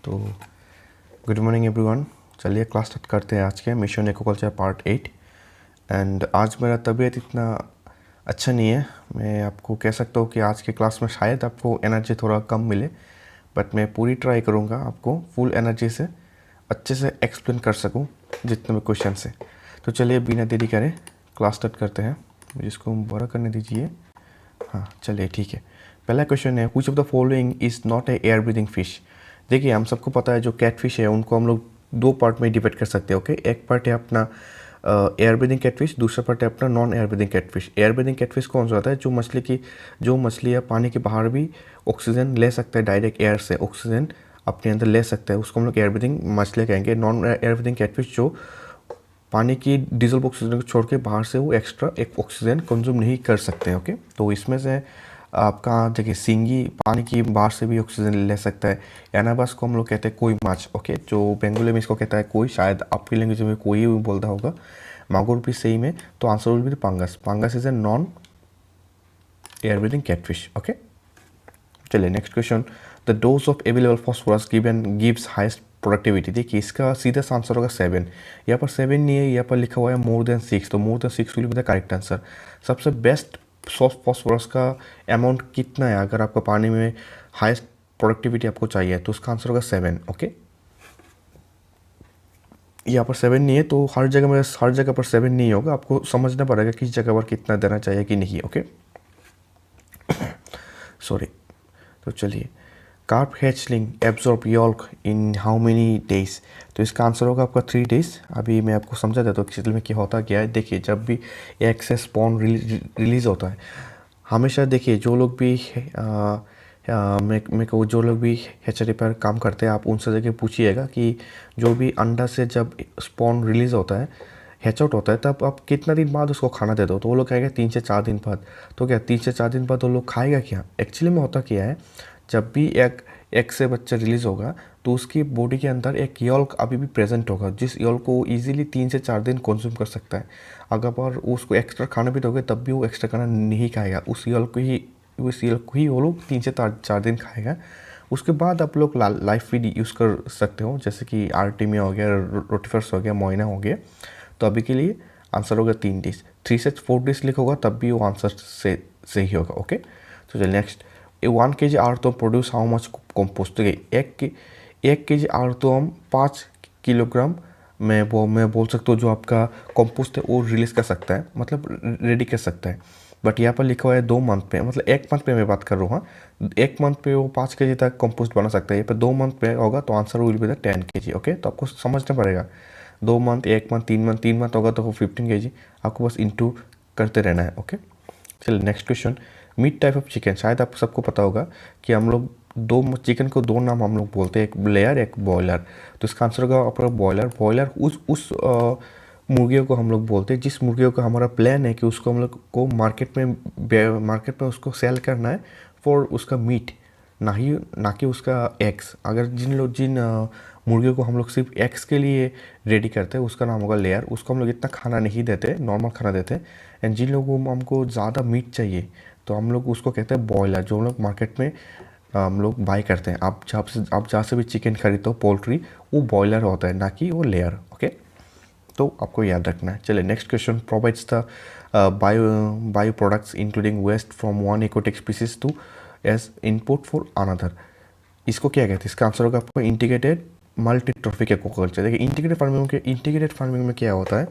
तो good morning everyone. चलिए class start करते हैं आज के मिशन एक्वाकल्चर पार्ट 8। एंड आज मेरा तबीयत इतना अच्छा नहीं है। मैं आपको कह सकता हूँ कि आज के क्लास में शायद आपको एनर्जी थोड़ा कम मिले, बट मैं पूरी ट्राई करूँगा आपको फुल एनर्जी से अच्छे से एक्सप्लेन कर सकूँ जितने भी क्वेश्चन है। तो चलिए बिना देरी करें क्लास स्टार्ट करते हैं। इसको बड़ा करने दीजिए। हाँ चलिए ठीक है। पहला क्वेश्चन है, which of the following is not a air breathing fish. देखिए हम सबको पता है जो कैटफिश है उनको हम लोग दो पार्ट में डिवाइड कर सकते हैं। ओके, एक पार्ट है अपना एयर ब्रीदिंग कैटफिश, दूसरा पार्ट है अपना non air breathing catfish. Air breathing catfish कौन सा होता है? जो मछली या पानी के बाहर भी ऑक्सीजन ले सकता है, डायरेक्ट एयर से ऑक्सीजन अपने अंदर ले सकता है, उसको हम लोग एयर ब्रीदिंग मछली कहेंगे। नॉन एयर ब्रीदिंग कैटफिश जो पानी की डिजल्व ऑक्सीजन को छोड़ के बाहर से वो एक्स्ट्रा एक ऑक्सीजन कंज्यूम नहीं कर सकते हैं। ओके, तो इसमें से आपका देखिए सिंगी पानी की बाहर से भी ऑक्सीजन ले सकता है। एनाबास को हम लोग कहते हैं कोई माछ। ओके, जो बेंगोली में इसको कहता है कोई, शायद आपकी लैंग्वेज में कोई भी बोलता होगा। मागुर भी सही में, तो answer will be pangas. Pangas is a non air breathing catfish. Okay, चलिए next question, the dose of available phosphorus gives highest productivity. देखिए इसका सीधा आंसर होगा 7। यहाँ पर 7 नहीं है, यहाँ पर लिखा हुआ है मोर देन 6, तो more than 6 will be the correct answer. सबसे बेस्ट फॉस्फोरस का अमाउंट कितना है अगर आपको पानी में हाईएस्ट प्रोडक्टिविटी आपको चाहिए, तो उसका आंसर होगा 7। ओके, यहाँ पर 7 नहीं है, तो हर जगह पर 7 नहीं होगा, आपको समझना पड़ेगा किस जगह पर कितना देना चाहिए कि नहीं। Okay sorry. तो चलिए, carp hatchling absorb yolk in how many days, तो इसका आंसर होगा आपका 3 डेज। अभी मैं आपको समझा देता हूँ किस में क्या होता क्या है। देखिए जब भी एग से स्पॉन रिलीज़ होता है, हमेशा देखिए जो लोग भी मेरे को जो लोग भी हैचरी पर काम करते हैं, आप उनसे जाके पूछिएगा कि जो भी अंडा से जब स्पॉन रिलीज़ होता है, हैच आउट होता है, तब आप कितना दिन बाद उसको खाना दे दो, तो वो लोग कहेगा 3 से 4 दिन बाद। तो क्या 3 से 4 दिन बाद वो लोग खाएगा क्या? एक्चुअली में होता क्या है, जब भी एक से बच्चा रिलीज़ होगा तो उसकी बॉडी के अंदर एक यॉल्क अभी भी प्रेजेंट होगा, जिस यॉल्क को इजीली 3 से 4 दिन कंज्यूम कर सकता है। अगर पर उसको एक्स्ट्रा खाना भी दोगे तब भी वो एक्स्ट्रा खाना नहीं खाएगा, उस यॉल्क को ही वो लोग 3 से 4 दिन खाएगा। उसके बाद आप लोग लाइव फीड यूज़ कर सकते हो, जैसे कि आर्टिमिया हो गया, रोटिफर्स हो गया, मोइना हो गया। तो अभी के लिए आंसर होगा 3 डेज। 3 से 4 डेज लिखा होगा तब भी वो आंसर से सही होगा। ओके, तो चलिए next, 1 kg earthworm produce how much compost. तो एक के जी earthworm 5 किलोग्राम मैं बोल सकता हूँ जो आपका कंपोस्ट है वो रिलीज़ कर सकता है, मतलब रेडी कर सकता है। बट यहाँ पर लिखा हुआ है 2 मंथ पे, मतलब 1 मंथ पे मैं बात कर रहा हूँ। हाँ, 1 मंथ पे वो 5 kg तक कंपोस्ट बना सकता है। यहाँ पर 2 मंथ पे होगा तो answer will be the 10 kg। Okay, तो आपको समझना पड़ेगा 2 मंथ, 1 मंथ, 3 मंथ होगा तो वो 15 kg, आपको बस इंटू करते रहना है। ओके, चलिए next question, meat type of chicken. शायद आप सबको पता होगा कि हम लोग चिकन को 2 नाम हम लोग बोलते हैं, एक लेयर एक बॉयलर। तो इसका आंसर होगा अपना बॉयलर उस मुर्गियों को हम लोग बोलते हैं जिस मुर्गियों का हमारा प्लान है कि उसको हम लोग को मार्केट में उसको सेल करना है फॉर उसका मीट, ना कि उसका एग्स। अगर जिन मुर्गियों को हम लोग सिर्फ एग्स के लिए रेडी करते हैं उसका नाम होगा लेयर, उसको हम लोग इतना खाना नहीं देते, नॉर्मल खाना देते हैं। एंड जिन लोगों को हमको ज़्यादा मीट चाहिए तो हम लोग उसको कहते हैं बॉयलर, जो हम लोग मार्केट में हम लोग बाई करते हैं। आप जहाँ से भी चिकन खरीदते हो, पोल्ट्री, वो बॉयलर होता है, ना कि वो लेयर। ओके, तो आपको याद रखना है। चलिए next question, provides the bio products including waste from one aquatic species to as input for another. इसको क्या कहते हैं? इसका आंसर होगा आपको इंटीग्रेटेड मल्टी ट्रॉफिक एक्वाकल्चर। देखिए इंटीग्रेटेड फार्मिंग में क्या होता है,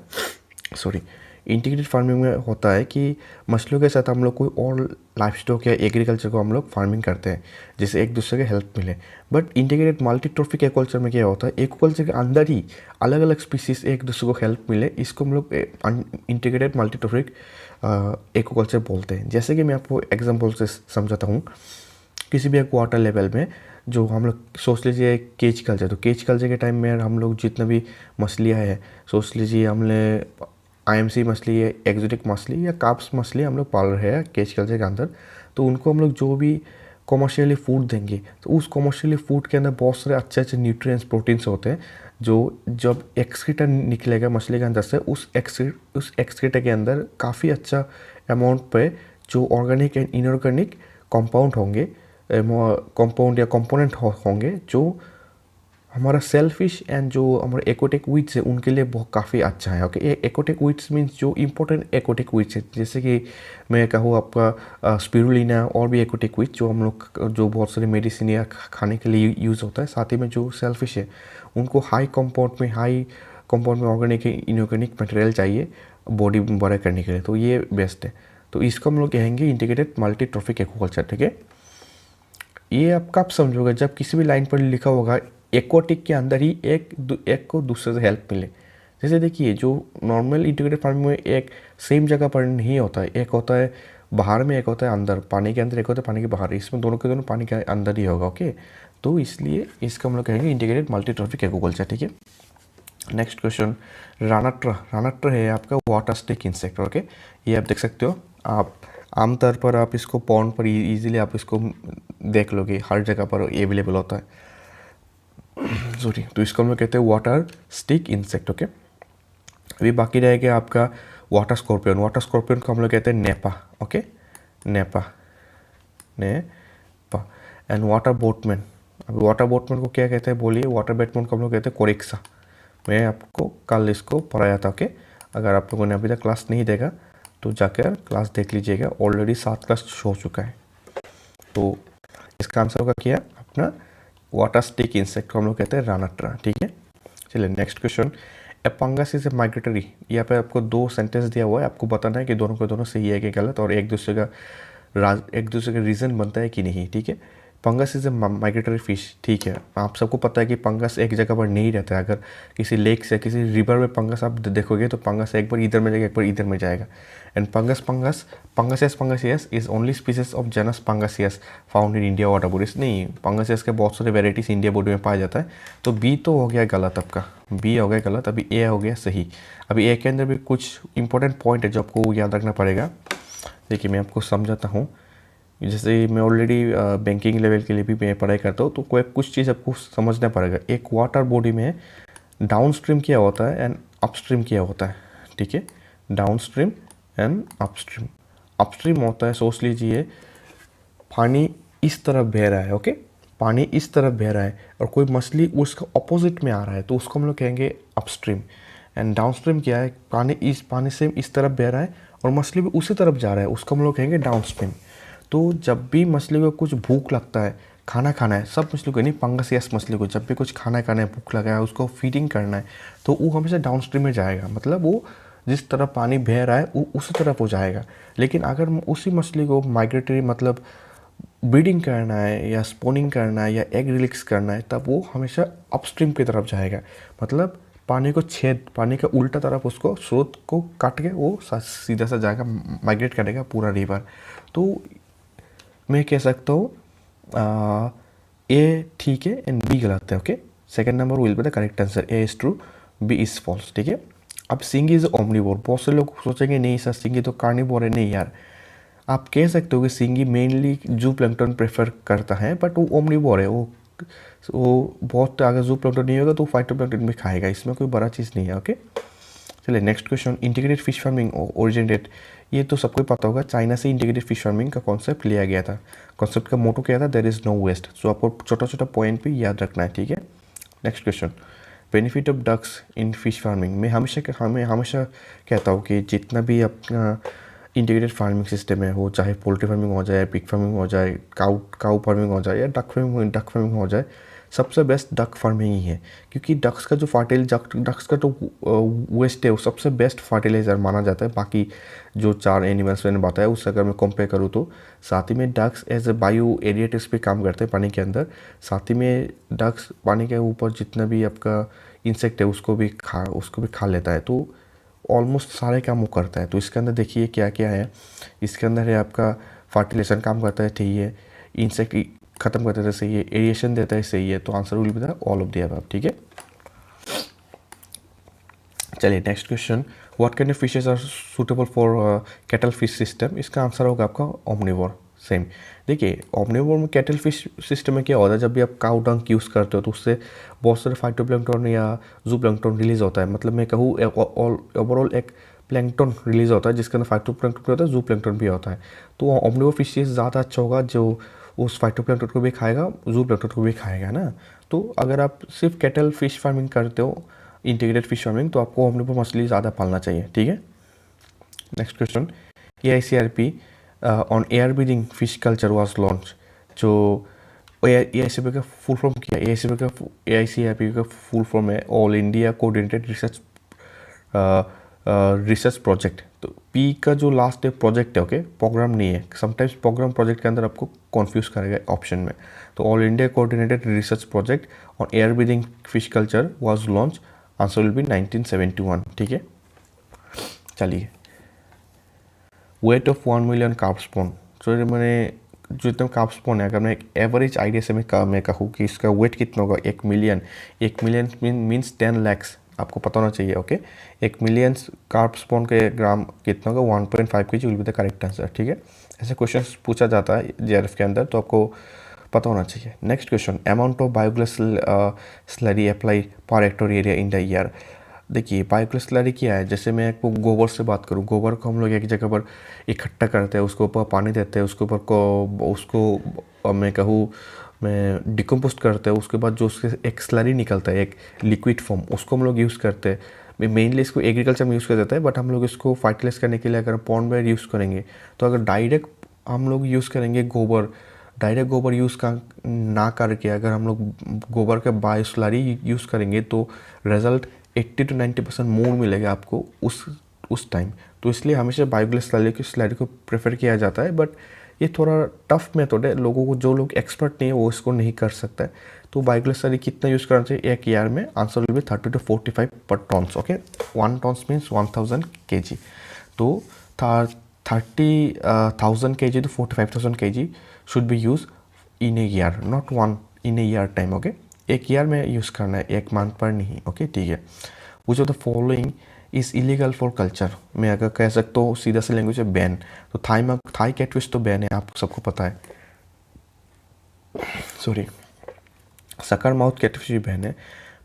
इंटीग्रेटेड फार्मिंग में होता है कि मछलियों के साथ हम लोग कोई और लाइफ स्टॉक या एग्रीकल्चर को हम लोग फार्मिंग करते हैं, जिससे एक दूसरे के हेल्प मिले। But integrated multi trophic aquaculture में क्या होता है, एक्वाकल्चर के अंदर ही अलग अलग स्पीसीज एक दूसरे को हेल्प मिले, इसको हम लोग इंटीग्रेटेड मल्टी ट्रॉफिक एक्वाकल्चर बोलते हैं। जैसे कि मैं आपको एग्जाम्पल से समझाता हूँ, किसी भी एक वाटर लेवल में जो हम लोग सोच लीजिए केज कल्चर, तो केज कल्चर के टाइम में हम लोग जितना भी मछलियाँ हैं, सोच लीजिए हमने आईएमसी मछली है, एक्जोटिक मछली या काप्स मछली हम लोग पाल रहे हैं केज कल्चर के अंदर, तो उनको हम लोग जो भी कॉमर्शियली फूड देंगे तो उस कॉमर्शियली फूड के अंदर बहुत सारे अच्छे न्यूट्रिएंट्स, प्रोटीन्स होते हैं, जो जब एक्सक्रीटा निकलेगा मछली के अंदर से, उस एक्सक्रीटा के अंदर काफ़ी अच्छा अमाउंट पे जो ऑर्गेनिक एंड इनऑर्गेनिक कंपाउंड होंगे, कंपाउंड या कंपोनेंट होंगे, जो हमारा सेलफिश एंड जो हमारे एक्वाटिक वीड्स है उनके लिए बहुत काफ़ी अच्छा है। ओके, एक्वाटिक वीड्स मीन्स जो इंपॉर्टेंट एक्वाटिक वीड्स है, जैसे कि मैं कहूँ आपका स्पिरुलिना और भी एक्वाटिक वीड्स जो हम लोग जो बहुत सारे मेडिसिन या खाने के लिए यूज़ होता है। साथ ही में जो सेलफिश है उनको हाई कंपाउंड में ऑर्गेनिक इनऑर्गेनिक मटेरियल चाहिए बॉडी बड़ा करने के लिए, तो ये बेस्ट है। तो इसको हम लोग कहेंगे इंटीग्रेटेड मल्टी ट्रॉफिक एक्वाकल्चर। ठीक है, ये आप कब समझोगे जब किसी भी लाइन पर लिखा होगा एक्वाटिक के अंदर ही एक को दूसरे से हेल्प मिले। जैसे देखिए, जो नॉर्मल इंटीग्रेटेड फार्मिंग में एक सेम जगह पर नहीं होता है, एक होता है बाहर में, एक होता है अंदर, पानी के अंदर एक होता है पानी के बाहर, इसमें दोनों के दोनों पानी के अंदर ही होगा। ओके, तो इसलिए इसका हम लोग कहेंगे इंटीग्रेटेड मल्टी ट्रॉफिक एक्वाकल्चर। ठीक है, नेक्स्ट क्वेश्चन, रानाट्रा है आपका वाटर स्टिक इंसेक्ट। ओके, ये आप देख सकते हो, आप आमतौर पर आप इसको पॉन्ड पर इजीली आप इसको देख लोगे, हर जगह पर अवेलेबल होता है। सॉरी, तो इसको हम लोग कहते हैं वाटर स्टिक इंसेक्ट। ओके, अभी बाकी रहेगा आपका वाटर स्कॉर्पियन को हम लोग कहते हैं Nipah. Okay, Nipah and water boatman. अभी वाटर बोटमैन को क्या कहते हैं बोलिए, वाटर बोटमैन को हम लोग कहते हैं कोरिक्सा। मैं आपको कल इसको पढ़ाया था। ओके, अगर आप लोगों ने अभी तक क्लास नहीं देखा तो जाकर क्लास देख लीजिएगा, ऑलरेडी 7 क्लास हो चुका है। तो इसका आंसर होगा क्या अपना वाटर स्टिक इंसेक्ट को हम लोग कहते हैं रानाट्रा। ठीक है, चलिए next question, A fungus is a migratory. यहाँ पे आपको 2 सेंटेंस दिया हुआ है, आपको बताना है कि दोनों के दोनों सही है कि गलत, और एक दूसरे का रीज़न बनता है कि नहीं। ठीक है, fungus is a migratory fish. ठीक है, आप सबको पता है कि पंगस एक जगह पर नहीं रहता है। अगर किसी लेक से किसी रिवर में पंगस आप देखोगे तो पंगस एक बार इधर में जाएगा, एक बार इधर में जाएगा। And pangasius is only species of genus pangasius found in India water bodies. नहीं, पंगसियस के बहुत सारे वेराइटीज इंडिया बॉडी में पाया जाता है। तो बी तो हो गया गलत, आपका बी हो गया गलत, अभी ए हो गया सही। अभी ए के अंदर भी कुछ इंपॉर्टेंट पॉइंट है जो आपको याद रखना पड़ेगा। देखिए, मैं आपको समझाता हूँ। जैसे मैं ऑलरेडी बैंकिंग लेवल के लिए भी मैं पढ़ाई करता हूँ, तो कोई कुछ चीज़ आपको समझना पड़ेगा। एक वाटर बॉडी में डाउन स्ट्रीम क्या होता है एंड अपस्ट्रीम क्या होता है। ठीक है, down stream and upstream. Upstream होता है, सोच लीजिए पानी इस तरफ बह रहा है। ओके, पानी इस तरफ बह रहा है और कोई मछली उसका अपोजिट में आ रहा है, तो उसको हम लोग कहेंगे अपस्ट्रीम। एंड डाउन स्ट्रीम क्या है, पानी से इस तरफ बह रहा है और मछली भी उसी तरफ जा रहा है, उसको हम लोग कहेंगे डाउन स्ट्रीम। तो जब भी मछली को कुछ भूख लगता है, खाना खाना है, सब मछली को नहीं, पंगसियस मछली को जब भी कुछ खाना है, भूख लगा है, उसको फीडिंग करना है, तो वो हमेशा डाउन स्ट्रीम में जाएगा। मतलब वो जिस तरफ पानी बह रहा है वो उसी तरफ हो जाएगा। लेकिन अगर उसी मछली को माइग्रेटरी मतलब ब्रीडिंग करना है या स्पॉनिंग करना है या एग रिलीज करना है, तब वो हमेशा अपस्ट्रीम की तरफ जाएगा। मतलब पानी का उल्टा तरफ उसको स्रोत को काट के वो सीधा सा जाएगा, माइग्रेट करेगा पूरा रिवर। तो मैं कह सकता हूँ ए ठीक है एंड बी गलत है। Okay, second number will be the correct answer, A is true, B is false. ठीक है, अब सिंगी इज ओमनीवोर। बहुत से लोग सोचेंगे नहीं सर सिंगी तो कार्निवोर है। नहीं यार, आप कह सकते हो कि सिंगी मेनली जू प्लैंकटन प्रेफर करता है, बट वो ओमनीवोर है। वो बहुत अगर जू प्लैंकटन नहीं होगा तो फाइटोप्लैंकटन भी खाएगा, इसमें कोई बड़ा चीज़ नहीं है। ओके, चलिए next question, integrated fish farming originated. ये तो सबको पता होगा, चाइना से इंटीग्रेटेड फिश फार्मिंग का कॉन्सेप्ट लिया गया था। कॉन्सेप्ट का मोटो क्या था, देयर इज़ नो वेस्ट। सो आपको छोटा छोटा पॉइंट भी याद रखना है। ठीक है, next question, benefit of ducks in fish farming. मैं हमेशा कहता हूँ कि जितना भी अपना इंटीग्रेटेड फार्मिंग सिस्टम है, वो चाहे पोल्ट्री फार्मिंग हो जाए, पिग फार्मिंग हो जाए, काऊ फार्मिंग हो जाए या डक फार्मिंग हो जाए, सबसे बेस्ट डक फार्मिंग ही है। क्योंकि डक्स का जो वेस्ट है वो सबसे बेस्ट फर्टिलाइज़र माना जाता है। बाकी जो 4 एनिमल्स मैंने बताया उससे अगर मैं कंपेयर करूँ तो, साथ ही में डक्स एज ए बायो एरिएटिव्स पे काम करते हैं पानी के अंदर। साथ ही में डक्स पानी के ऊपर जितना भी आपका इंसेक्ट है उसको भी खा लेता है। तो ऑलमोस्ट सारे काम वो करता है। तो इसके अंदर देखिए क्या क्या है। इसके अंदर है आपका फर्टिलाइजेशन काम करता है, ठीक है, इंसेक्ट खत्म करता है, सही है, एरिएशन देता है, सही है। तो answer will be the all of the above. ठीक है, चलिए next question, what kind of fishes are suitable for cattle fish system. इसका आंसर होगा आपका ओमनिवोर। सेम देखिए, ओमनिवोर में कैटल फिश सिस्टम में क्या होता है, जब भी आप काउ डंक यूज़ करते हो तो उससे बहुत सारे फाइटोप्लैंक्टन या जूप्लैंक्टन रिलीज होता है। मतलब मैं कहूँ ओवरऑल एक प्लैंक्टन रिलीज होता है जिसके अंदर फाइटोप्लैंक्टन भी होता है, जूप्लैंक्टन भी होता है। तो ओमनिवोर फिशेस ज़्यादा अच्छा होगा जो उस फाइटोप्लैंक्टन को भी खाएगा, जूप्लैंक्टन को भी खाएगा ना। तो अगर आप सिर्फ कैटल फिश फार्मिंग करते हो, इंटीग्रेटेड फिश फार्मिंग, तो आपको हम लोग को मछली ज़्यादा पालना चाहिए, ठीक है। Next question, AICRP on air breathing fish culture was launch. जो AICRP का फुल फॉर्म क्या है? AICRP का फुल फॉर्म है all India coordinated research project. तो पी का जो लास्ट प्रोजेक्ट है, ओके, प्रोग्राम नहीं है। समटाइम्स प्रोग्राम प्रोजेक्ट के अंदर आपको कन्फ्यूज करेगा ऑप्शन में। तो all India coordinated research project on air breathing fish culture was launch, answer will B 1971, ठीक है। चलिए, weight of 1 million carp spawn. तो मैंने जो इतना कार्प स्पॉन है, अगर मैं एक एवरेज आइडिया से मैं कहूँ कि इसका वेट कितना होगा, 1 मिलियन मीन्स 10 lakhs, आपको पता होना चाहिए, ओके। 1 मिलियन कार्प स्पॉन के ग्राम कितना होगा, 1.5 kg will be the correct answer, ठीक है। ऐसे क्वेश्चन पूछा जाता है JRF के अंदर, तो आपको पता होना चाहिए। Next question, amount of biogas slurry apply per hectare area in the year. देखिए, बायोगैस स्लरी क्या है? जैसे मैं आपको गोबर से बात करूँ, गोबर को हम लोग एक जगह पर इकट्ठा करते हैं, उसके ऊपर पानी देते हैं, उसके ऊपर उसको मैं कहूँ मैं डिकम्पोस्ट करते हैं, उसके बाद जो उसके एक स्लरी निकलता है, एक लिक्विड फॉर्म, उसको हम लोग यूज़ करते हैं। मेनली इसको एग्रीकल्चर में यूज़ कर देता है, बट हम लोग इसको फर्टिलाइज करने के लिए अगर पॉन्ड में यूज़ करेंगे, तो अगर डायरेक्ट हम लोग यूज़ करेंगे डायरेक्ट गोबर यूज़ ना करके अगर हम लोग गोबर के बायो स्लरी यूज़ करेंगे, तो रिजल्ट 80 to 90% मोर मिलेगा आपको उस टाइम। तो इसलिए हमेशा बायोगैस स्लरी को प्रेफर किया जाता है, बट ये थोड़ा टफ मेथड है, लोगों को, जो लोग एक्सपर्ट नहीं है वो इसको नहीं कर सकता है। तो बायोगैस स्लरी कितना यूज़ करना चाहिए एक ईयर में? आंसर विल बी 30 to 45 पर Tons, okay. 1 tons means 1000 kg। तो 30,000 kg to 45,000 kg should be use in a year, not one in a year time, okay. एक ईयर में यूज़ करना है, एक मंथ पर नहीं, ओके, ठीक है। Which of the following is illegal for culture. मैं अगर कह सकता हूँ सीधा से लैंग्वेज है बैन, तो थाई कैटफिश तो बैन है, आप सबको पता है। सॉरी, सकर माउथ कैटफिश भी बैन है,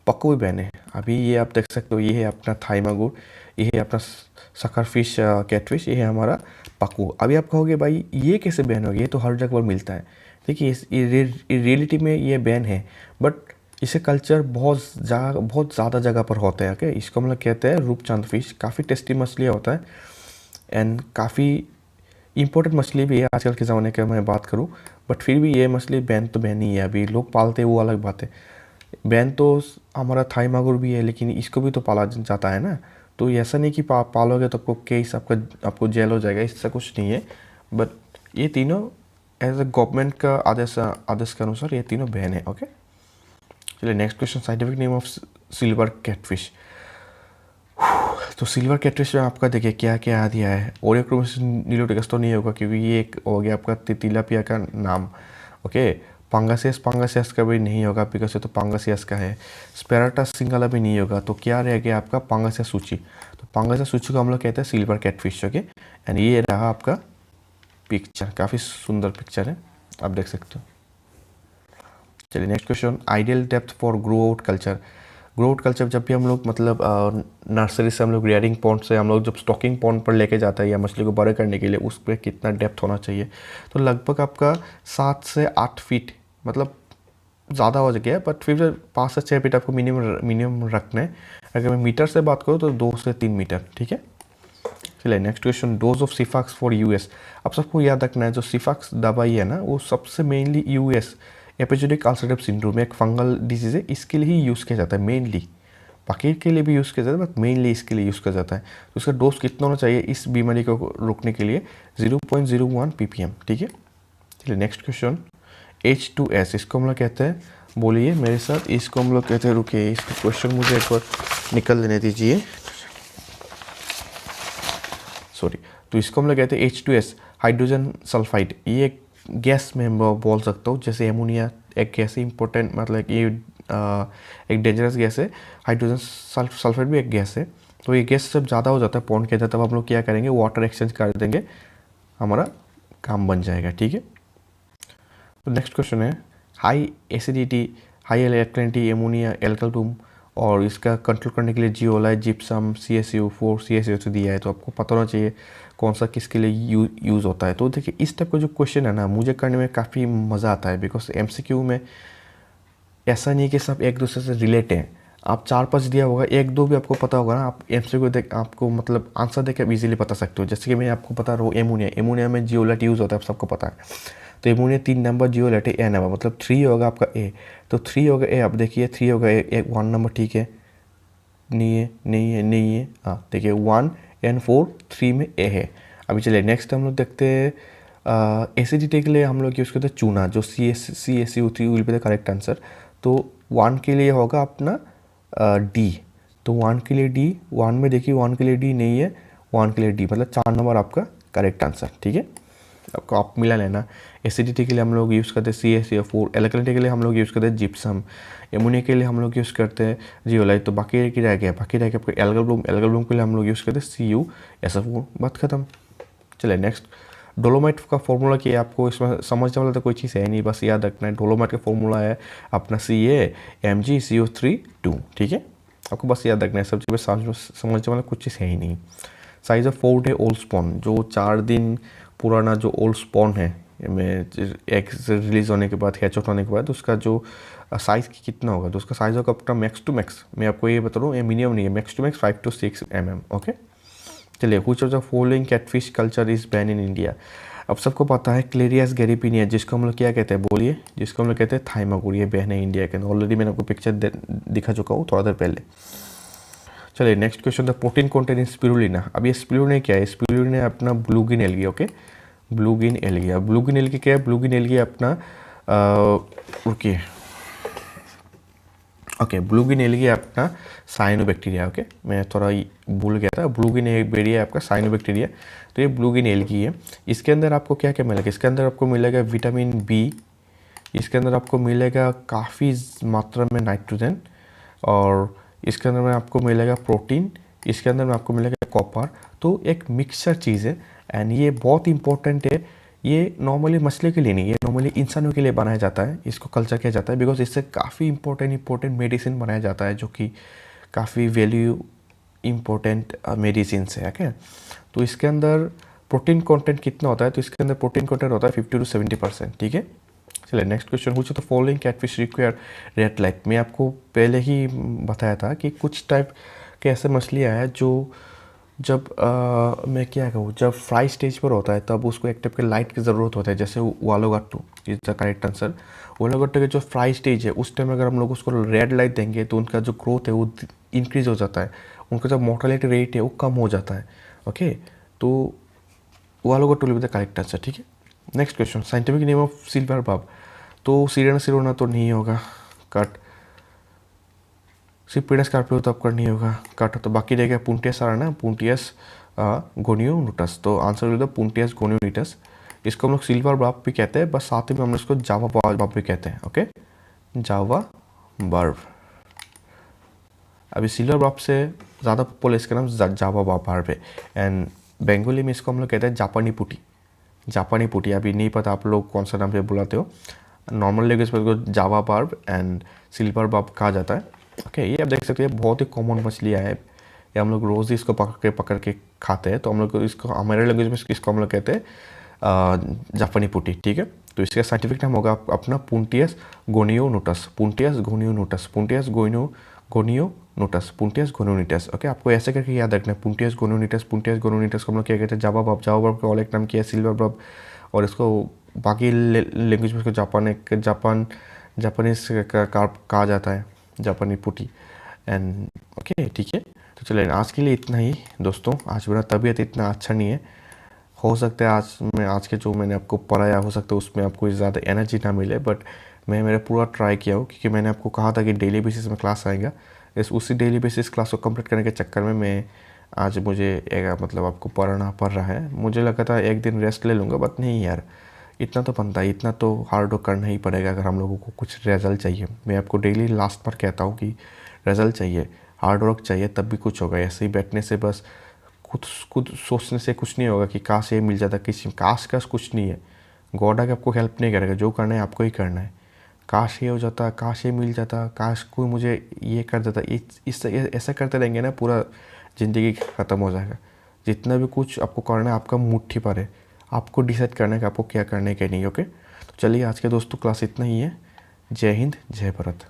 पक्को भी बैन है। अभी ये आप देख सकते हो, ये है अपना थाई मागुर, ये है अपना सकर फिश कैटफिश, ये है हमारा पक्कू। अभी आप कहोगे भाई ये कैसे बैन हो गया, ये तो हर जगह पर मिलता है। देखिए, रियलिटी में ये बैन है, बट इसे कल्चर बहुत ज़्यादा जगह पर होता है, ओके। इसको हम लोग कहते हैं रूपचंद फिश। काफ़ी टेस्टी मछली होता है एंड काफ़ी इंपॉर्टेंट मछली भी है आजकल के ज़माने के मैं बात करूँ, बट फिर भी ये मछली बैन तो बैन ही है। अभी लोग पालते हैं वो अलग बात है, बैन तो हमारा थाई मागुर भी है, लेकिन इसको भी तो पाला जाता है ना। तो ऐसा नहीं कि पालोगे तो आपको केस आपको जेल हो जाएगा, इससे कुछ नहीं है। बट ये तीनों एज ए गवर्नमेंट का आदेश के अनुसार ये तीनों बैन है, ओके। चलिए, next question, scientific name of silver catfish. तो सिल्वर कैटफिश में आपका देखिए क्या क्या आ दिया है। ओरियोक्रोमस नीलोटिकस तो नहीं होगा, क्योंकि ये एक हो गया आपका तिलापिया का नाम, ओके। पांगासियस का भी नहीं होगा, बिकॉज ये तो पांगासियस का है। स्पेराटस सिंगला भी नहीं होगा, तो क्या रह गया आपका पांगासियस सूची। तो पांगासियस सूची को हम लोग कहते हैं सिल्वर कैटफिश, ओके। एंड ये रहा आपका पिक्चर, काफ़ी सुंदर पिक्चर है, आप देख सकते हो। चलिए, next question, ideal depth for grow out culture. Grow out culture जब भी हम लोग मतलब नर्सरी से हम लोग रियरिंग पॉन्ड से हम लोग जब स्टॉकिंग पॉन्ड पर लेके जाता है या मछली को बड़े करने के लिए, उस पर कितना डेप्थ होना चाहिए? तो लगभग आपका 7 से 8 फीट, मतलब ज़्यादा हो गया, बट फिर 5 से 6 फीट आपको मिनिमम रखना है। अगर मैं मीटर से बात करूँ तो 2 से 3 मीटर, ठीक है। चलिए, next question, dose of Cifax for us. आप सबको याद रखना है, जो सिफाक्स दवाई है ना, वो सबसे मेनली यूएस एपिजोडिक अल्सरेटिव सिंड्रोम, एक फंगल डिजीज है, इसके लिए ही यूज़ किया जाता है मेनली। बाकी के लिए भी यूज़ किया जाता है, बट मेनली इसके लिए यूज़ किया जाता है। तो इसका डोज कितना होना चाहिए इस बीमारी को रोकने के लिए? 0.01 ppm, ठीक है। चलिए, नेक्स्ट क्वेश्चन, H2S, इसको हम लोग कहते हैं, बोलिए मेरे साथ, इसको हम लोग कहते हैं, रुकिए इसका क्वेश्चन मुझे एक बार निकल लेने दीजिए, सॉरी। तो इसको हम लोग कहते हैं H2S, हाइड्रोजन सल्फाइड। ये एक गैस में बोल सकता हूँ, जैसे एमोनिया एक गैस है इंपॉर्टेंट, मतलब ये एक डेंजरस गैस है। हाइड्रोजन सल्फाइड भी एक गैस है। तो ये गैस जब ज़्यादा हो जाता है पॉन्ड के अंदर, तब हम लोग क्या करेंगे, वाटर एक्सचेंज कर देंगे, हमारा काम बन जाएगा, ठीक है। तो नेक्स्ट क्वेश्चन है, high acidity, high alkalinity ammonia alkali to और इसका कंट्रोल करने के लिए जियोलाइट, जिप्सम, CSU4, CSU दिया है, तो आपको पता होना चाहिए कौन सा किसके लिए यूज़ होता है। तो देखिए इस टाइप का जो क्वेश्चन है ना, मुझे करने में काफ़ी मज़ा आता है, बिकॉज MCQ में ऐसा नहीं है कि सब एक दूसरे से रिलेट हैं। आप 4-5 दिया होगा, 1-2 भी आपको पता होगा ना, आप MCQ देख आपको मतलब आंसर देख के ईजिली बता सकते हो। जैसे कि मैं आपको बता रहा हूँ एमोनिया में जियोलाइट यूज़ होता है, आप सबको पता है। तो एमोनिया 3 नंबर, जियोलाइट ए नंबर, मतलब 3 होगा आपका ए। तो 3 होगा ए, आप देखिए 3 होगा ए, 1 नंबर, ठीक है, नहीं है नहीं है नहीं है, हाँ देखिए 1 and 4, 3 में ए है। अभी चलिए नेक्स्ट हम लोग देखते हैं एसिडिटी के लिए हम लोग यूज़ करते हैं चूना, जो CaCO3 will be the correct answer. तो 1 के लिए होगा अपना डी। तो 1 के लिए डी, 1 में देखिए 1 के लिए डी नहीं है, 1 के लिए डी, मतलब 4 नंबर आपका करेक्ट आंसर, ठीक है। आपको आप मिला लेना। एसिडिटी के लिए हम लोग यूज़ करते हैं CaCO4, एल्कलिनिटी के लिए हम लोग यूज़ करते हैं जिप्सम, एमोनिया के लिए हम लोग यूज़ करते हैं जियोलाइट। तो बाकी रह गया आपको एल्गल ब्लूम के लिए हम लोग यूज़ करते हैं CuSO4। बात खत्म। चलिए नेक्स्ट, डोलोमाइट का फॉर्मूला क्या है, आपको इसमें समझने वाला तो कोई चीज़ है नहीं, बस याद रखना है डोलोमाइट का फॉर्मूला है अपना CaMgCO3 2, ठीक है। आपको बस याद रखना है, सब चीज़ें समझने वाला कुछ चीज़ है ही नहीं। Size of 4 day old spawn, जो 4 दिन पुराना जो ओल्ड स्पॉन है में एग रिलीज होने के बाद, हैच आउट होने के बाद, उसका जो साइज़ कितना होगा, तो उसका साइज़ होगा अपना मैक्स टू मैक्स, मैं आपको ये बता रहा हूँ, ये मिनिमम नहीं है, max to max 5 to 6 mm, okay. चलिए, which of the following catfish culture is ban in India. अब सबको पता है क्लेरियस गैरीपिनिया, जिसको हम लोग क्या कहते हैं, बोलिए, जिसको हम लोग कहते हैं थाईमागुर, ये बैन है इंडिया के अंदर। ऑलरेडी मैंने आपको पिक्चर दिखा चुका हूँ थोड़ा देर पहले। चलिए next question, the protein content in spirulina. अब ये स्पिरुलिना क्या है, स्पिरुलिना अपना ब्लूगिन एल्गी, ओके, ब्लूगिन एल्गी। अब ब्लूगिन एल्गी क्या है, ब्लूगिन एल्गी अपना ओके ब्लूगिन एल्गी अपना साइनोबैक्टीरिया, ओके, मैं थोड़ा भूल गया था, ब्लूगिन बैक्टीरिया आपका साइनोबैक्टीरिया। तो ये ब्लूगिन एल्गी है। इसके अंदर आपको क्या क्या मिलेगा, इसके अंदर आपको मिलेगा विटामिन बी, इसके अंदर आपको मिलेगा काफ़ी मात्रा में नाइट्रोजन, और इसके अंदर में आपको मिलेगा प्रोटीन, इसके अंदर में आपको मिलेगा कॉपर। तो एक मिक्सचर चीज़ है, एंड ये बहुत इंपॉर्टेंट है। ये नॉर्मली मछली के लिए नहीं, ये नॉर्मली इंसानों के लिए बनाया जाता है, इसको कल्चर किया जाता है, बिकॉज इससे काफ़ी इंपॉर्टेंट मेडिसिन बनाया जाता है, जो कि काफ़ी वैल्यू इंपॉर्टेंट मेडिसिन है, ओके। तो इसके अंदर प्रोटीन कंटेंट कितना होता है, तो इसके अंदर प्रोटीन कंटेंट होता है 50 to 70%, ठीक है। चलिए next question, which of the following catfish require red light. मैं आपको पहले ही बताया था कि कुछ टाइप के ऐसे मछलियाँ हैं जो जब मैं क्या कहूँ, जब फ्राई स्टेज पर होता है तब उसको एक टाइप के लाइट की ज़रूरत होता है, जैसे वालोगाट्टू इज द करेक्ट आंसर। वालोगाट्टू के जो फ्राई स्टेज है उस टाइम अगर हम लोग उसको रेड लाइट देंगे तो उनका जो ग्रोथ है वो इंक्रीज हो जाता है, उनका जो मोर्टेलिटी रेट है वो कम हो जाता है, ओके। तो Wallago attu will be the correct answer, ठीक है। Next question, scientific name of silver बाब। तो सिरेना सिरोना तो नहीं होगा, कट। सिर्फ स्कॉर्पियो तो आपका नहीं होगा, कट। तो बाकी रह गया पुंटियस आ रहा ना, पुंटियस गोनियोनिटस। तो आंसर विल द पुंटियस गोनियोनिटस। इसको हम लोग सिल्वर बाब भी कहते हैं, बस साथ में हम लोग इसको जावा बाब भी कहते हैं, ओके, जावा बर्ब। अभी सिल्वर बाब से ज़्यादा पॉपुलर इसका नाम जावा बाब है, एंड बंगाली में इसको हम लोग कहते हैं जापानी पुटी, जापानी पुटी। अभी नहीं पता आप लोग कौन सा नाम से बुलाते हो, नॉर्मल लैंग्वेज पर इसको जावा बार्ब एंड सिल्वर बाब कहा जाता है, ओके। ये आप देख सकते हैं बहुत ही कॉमन मछलियाँ है, ये हम लोग रोज़ ही इसको पकड़ के खाते हैं। तो हम लोग इसको हमारे लैंग्वेज में इसको हम लोग कहते हैं जापानी पुटी, ठीक है। तो इसका साइंटिफिक नाम होगा अपना पुंटियस गोनियोनिटस, पुंटियस गोनियोनिटस, पुंटियस गोनियोनिटस, पुंटियस गोनियोनिटस, ओके। आपको ऐसे करके याद रखना है, पुंटियस गोनियोनिटस, पुंटियस गोनियोनिटस को हम लोग क्या कहते हैं, जावा बाब। जावा बाब का और एक नाम किया है सिल्वर बाब, और इसको बाकी लैंग्वेज में इसको जापानीज कहा जाता है, जापानी पुटी, एंड ओके, ठीक है। तो चलिए आज के लिए इतना ही दोस्तों। आज मेरा तबीयत इतना अच्छा नहीं है, हो सकता है आज के जो मैंने आपको पढ़ाया हो सकता है उसमें आपको ज़्यादा एनर्जी ना मिले, बट मैं मेरा पूरा ट्राई किया हूँ, क्योंकि मैंने आपको कहा था कि डेली बेसिस में क्लास आएगा। उसी डेली बेसिस क्लास को कंप्लीट करने के चक्कर में मैं आज मुझे मतलब आपको पढ़ना पड़ रहा है। मुझे लगा था एक दिन रेस्ट ले लूँगा, बट नहीं यार, इतना तो बनता है, इतना तो हार्ड वर्क करना ही पड़ेगा अगर हम लोगों को कुछ रिजल्ट चाहिए। मैं आपको डेली लास्ट पर कहता हूँ कि रिजल्ट चाहिए, हार्ड वर्क चाहिए, तब भी कुछ होगा। ऐसे ही बैठने से बस खुद सोचने से कुछ नहीं होगा कि काश ये मिल जाता, किसी काश कुछ नहीं है। गॉड आगे आपको हेल्प नहीं करेगा, जो करना है आपको ही करना है। काश ये हो जाता, काश ये मिल जाता, काश कोई मुझे ये कर देता। इस ऐसा करते रहेंगे ना, पूरा ज़िंदगी ख़त्म हो जाएगा। जितना भी कुछ आपको करना है आपका मुट्ठी पर है, आपको डिसाइड करना है कि आपको क्या करना है क्या नहीं। ओके, तो चलिए आज के दोस्तों क्लास इतना ही है। जय हिंद, जय भारत।